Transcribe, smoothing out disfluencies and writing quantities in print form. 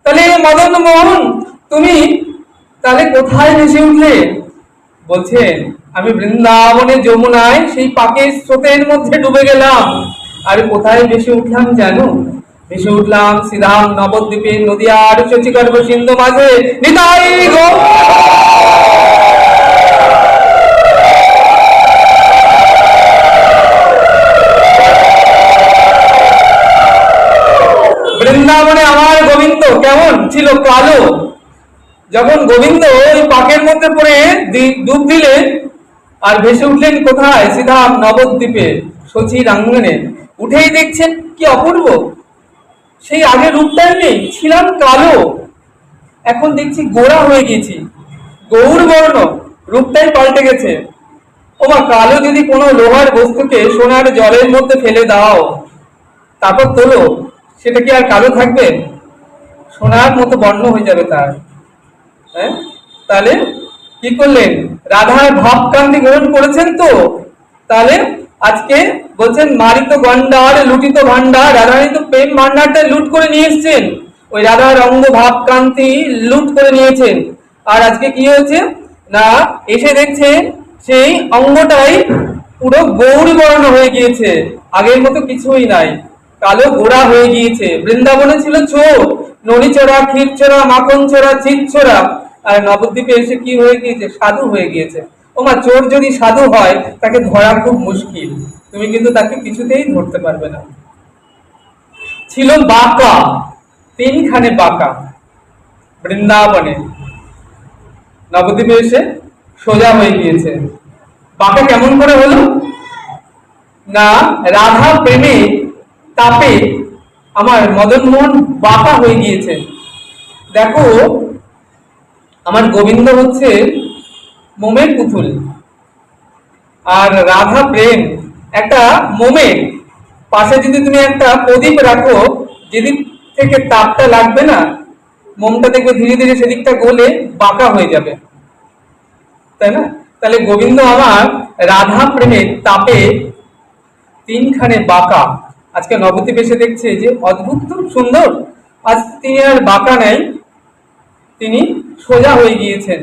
তাহলে মদন মোহন তুমি তাহলে কোথায় ভেসে উঠলে? বলছেন আমি বৃন্দাবনের যমুনায় সেই পাকের স্রোতের মধ্যে ডুবে গেলাম। আর কোথায় ভেসে উঠলাম জানো? ভেসে উঠলাম শ্রীরাম নবদ্বীপের নদীয়ার শচিগর্ভ সিন্ধু মাঝে। নিতাই গো বৃন্দাবনে আমার গোবিন্দ কেমন ছিল? কালো। যখন গোবিন্দ ওই পাকের মধ্যে পড়ে ডুব দিলেন আর ভেসে উঠলেন কোথায়? সিধা নবদ্বীপে শচীর আঙ্গনে। উঠেই দেখছেন কি অপূর্ব, সেই আগে রূপটাই নেই, ছিলাম কালো, এখন দেখছি গোরা হয়ে গেছি, গৌর বর্ণ, রূপটাই পাল্টে গেছে। ওমা, কালো যদি কোনো লোহার বস্তুকে সোনার জলের মধ্যে ফেলে দাও, তারপর তোলো, সেটা কি আর কালো থাকবে? সোনার মতো বর্ণ হয়ে যাবে তার। হ্যাঁ, তাহলে কি করলেন? রাধার ভাবকান্তি গ্রহণ করেছেন তো। তাহলে আজকে বলছেন মারিত গন্ডার লুটিত ভান্ডার, রাধারানী তো প্রেম ভান্ডারটা লুট করে নিয়ে এসছেন, ওই রাধার অঙ্গ ভাবকান্তি লুট করে নিয়েছেন। আর আজকে কি হয়েছে না, এসে দেখছেন সেই অঙ্গটাই পুরো গৌরী বর্ণ হয়ে গিয়েছে, আগের মতো কিছুই নাই, কালো গোড়া হয়ে গিয়েছে। বৃন্দাবনে ছিল চোর, নড়িচড়া, ক্ষীরচড়া, মাখন চড়া, চিৎচড়া, আর নবদ্বীপে এসে কি হয়ে গিয়েছে? সাধু হয়ে গিয়েছে। ওমা, চোর যদি সাধু হয় তাকে ধরা খুব মুশকিল, তুমি কিন্তু তাকে কিছুতেই ধরতে পারবে না। ছিল বাঁকা, তিনখানে বাঁকা, বৃন্দাবনে, নবদ্বীপে এসে সোজা হয়ে গিয়েছে। বাঁকা কেমন করে হলো না, রাধা প্রেমে তাপে আমার মদন মোহন বাঁকা হয়ে গিয়েছে। দেখো, আমার গোবিন্দ হচ্ছে মোমের পুতুল, আর রাধা প্রেম একটা মোমের পাশে যদি তুমি একটা প্রদীপ রাখো, যেদিক থেকে তাপটা লাগবে না, মোমটা দেখবে ধীরে ধীরে সেদিকটা গলে বাঁকা হয়ে যাবে, তাই না? তাহলে গোবিন্দ আমার রাধা প্রেমের তাপে তিনখানে বাঁকা। আজকে নবদ্বীপ এসে দেখছে যে অদ্ভুত সুন্দর, আজ তিনি আর বাঁকা নাই, তিনি সোজা হয়ে গিয়েছেন।